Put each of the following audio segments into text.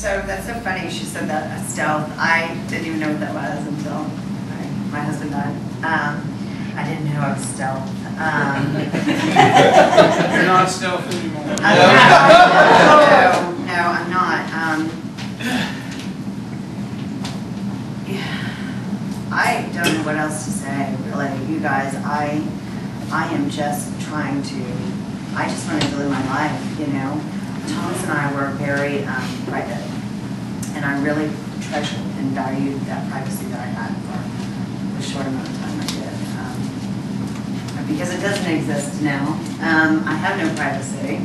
So that's so funny. She said that stealth. I didn't even know what that was until my husband died. I didn't know I was stealth. You're not stealth anymore. No, I'm not. I don't know what else to say, really. You guys, I am just trying to. I just want to live my life, you know. Thomas and I were very private, and I really treasured and valued that privacy that I had for the short amount of time I did. Because it doesn't exist now. I have no privacy.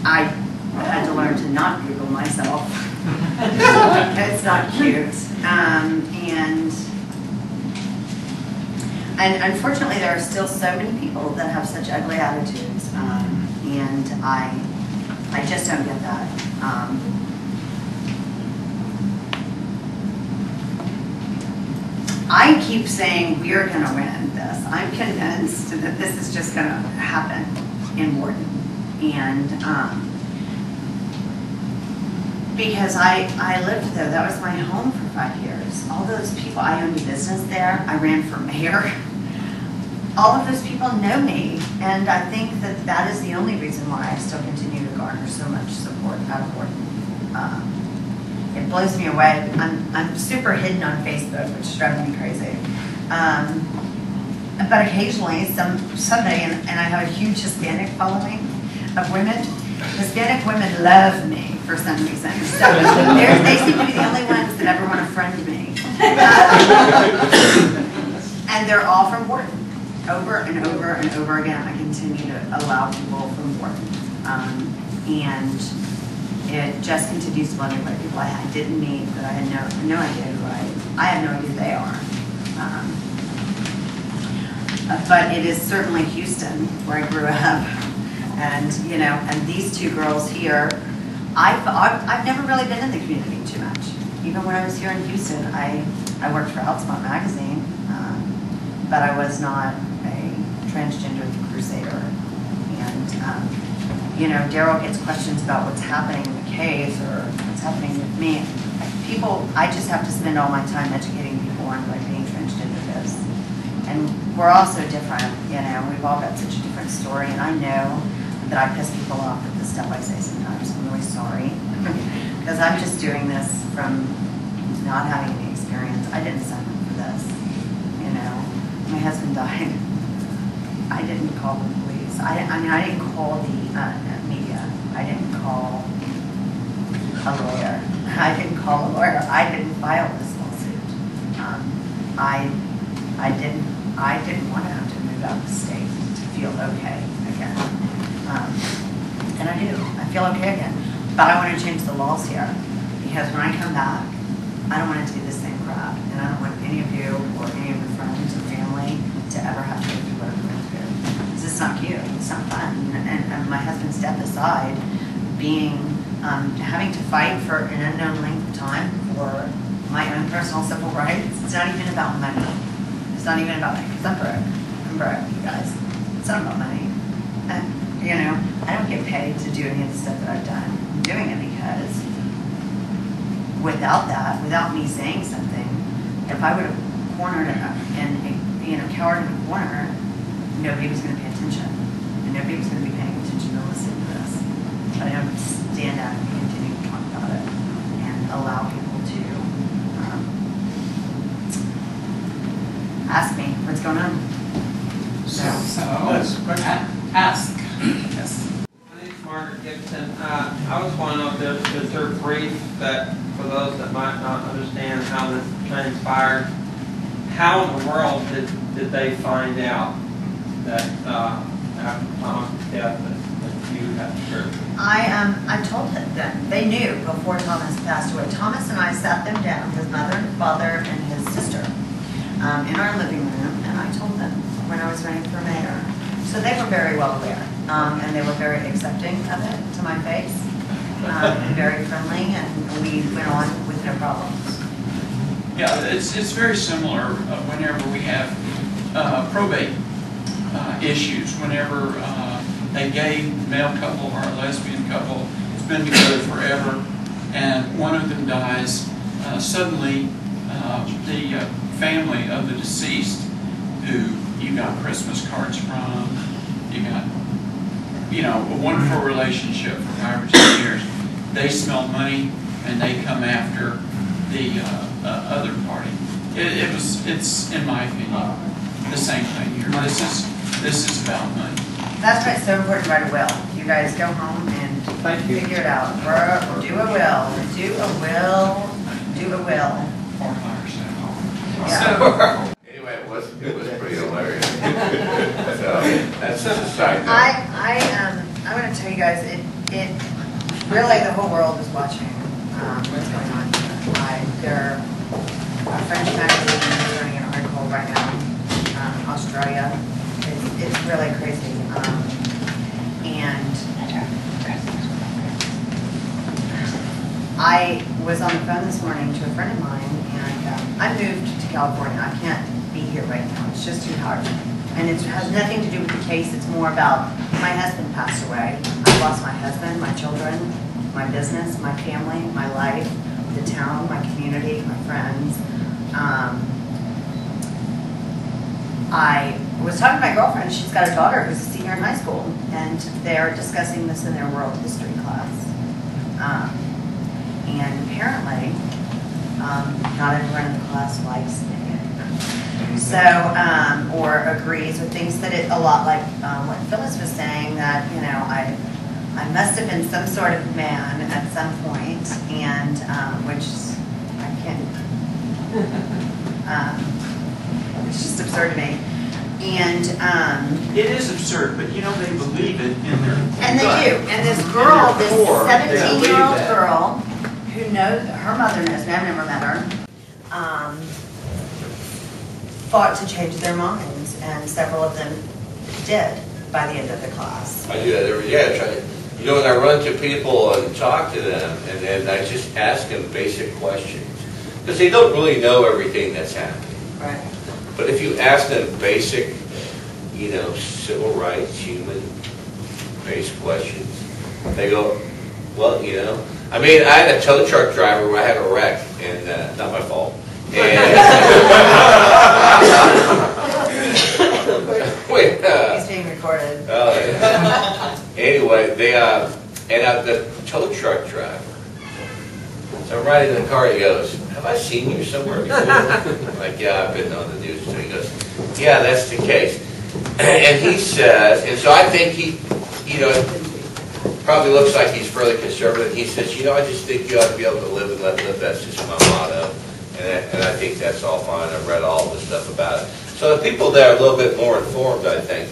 I had to learn to not Google myself. It's not cute. And unfortunately, there are still so many people that have such ugly attitudes. And I just don't get that. I keep saying we're going to win this. I'm convinced that this is just going to happen in Wharton. And because I lived there, that was my home for 5 years. All those people, I owned a business there. I ran for mayor. All of those people know me, and I think that that is the only reason why I still continue to garner so much support out of Wharton. It blows me away. I'm super hidden on Facebook, which drives me crazy. But occasionally, somebody, and I have a huge Hispanic following of women. Hispanic women love me for some reason. So they seem to be the only ones that ever want to friend me. And they're all from Wharton. Over and over and over again, I continue to allow people from Wharton. And it just continues to blow me away. People I didn't meet, that I had no idea who I have no idea who they are. But it is certainly Houston, where I grew up. And, you know, and these two girls here, I've never really been in the community too much. Even when I was here in Houston, I worked for Outspot magazine, but I was not a transgender crusader. And, you know, Daryl gets questions about what's happening in the caves or what's happening with me. People, I just have to spend all my time educating people on what being transgender is. And we're all so different, you know, we've all got such a different story, and I know that I piss people off with the stuff I say sometimes. I'm really sorry. Because I'm just doing this from not having any experience. I didn't sign up for this, you know. My husband died. I didn't call the police. I mean, I didn't call the media. I didn't call a lawyer. I didn't call a lawyer. I didn't file this lawsuit. I didn't want to have to move out of the state to feel okay again. And I do. I feel okay again. But I want to change the laws here. Because when I come back, I don't want it to be the same crap. And I don't want any of you or any of your friends or family to ever have to go through what I'm going through. Because it's not cute. It's not fun. And my husband's death aside, having to fight for an unknown length of time for my own personal civil rights, it's not even about money. It's not even about money. Because I'm broke. I'm broke, you guys. It's not about money. And, you know, I don't get paid to do any of the stuff that I've done. I'm doing it because without that, without me saying something, if I would have cornered and you know, cowered in a corner, nobody was going to pay attention. And nobody was going to be paying attention to listen to this. But I don't stand up and continue to talk about it and allow people to ask me what's going on. Ask. Yes. My name's Margaret Gibson. I was wondering if is there a brief that, for those that might not understand how this transpired, how in the world did they find out that after Thomas' death that you had surgery? I told them. They knew before Thomas passed away. Thomas and I sat them down, his mother and father and his sister, in our living room, and I told them when I was running for mayor. So they were very well aware, and they were very accepting of it to my face, very friendly, and we went on with no problems. Yeah, it's very similar whenever we have probate issues, whenever a gay male couple or a lesbian couple has been together forever, and one of them dies, suddenly the family of the deceased, who you got Christmas cards from, you got, you know, a wonderful relationship for however many years, they smell money and they come after the other party. It's, in my opinion, the same thing here. This is about money. That's why it's so important to write a will. You guys go home and figure it out. Do a will. Do a will. Do a will. Or hire someone. Yeah. Anyway, it was pretty hilarious. So that's just a side note. I want to tell you guys, it really, the whole world is watching what's going on here. Our French magazine is running an article right now, Australia. It's really crazy. And I was on the phone this morning to a friend of mine, and I moved to California. I can't be here right now. It's just too hard. And it has nothing to do with the case. It's more about my husband passed away. I lost my husband, my children, my business, my family, my life, the town, my community, my friends. I was talking to my girlfriend. She's got a daughter who's a senior in high school, and they're discussing this in their world history class. And apparently, not everyone in the class likes me. So, or agrees with things that a lot like what Phyllis was saying, that, you know, I must have been some sort of man at some point, and which I can't, it's just absurd to me. And It is absurd, but you know, they believe it in their and they gut. do. And this girl, this core, they believe 17-year-old that. girl, who knows, her mother knows me, I've never met her, fought to change their minds, and several of them did by the end of the class. I do that every day. I try to, you know, when I run to people and talk to them, and then I just ask them basic questions, because they don't really know everything that's happening. Right. But if you ask them basic, you know, civil rights, human-based questions, they go, well, you know. I mean, I had a tow truck driver where I had a wreck, and not my fault. And He's being recorded. anyway, the tow truck driver. So I'm riding in the car. He goes, "Have I seen you somewhere before?" I'm like, "Yeah, I've been on the news." So he goes, "Yeah, that's the case." And he says, and so I think he, you know, probably looks like he's fairly conservative. He says, "You know, I just think you ought to be able to live and let live. That's just my motto." And I think that's all fine. I've read all the stuff about it. So the people there are a little bit more informed, I think.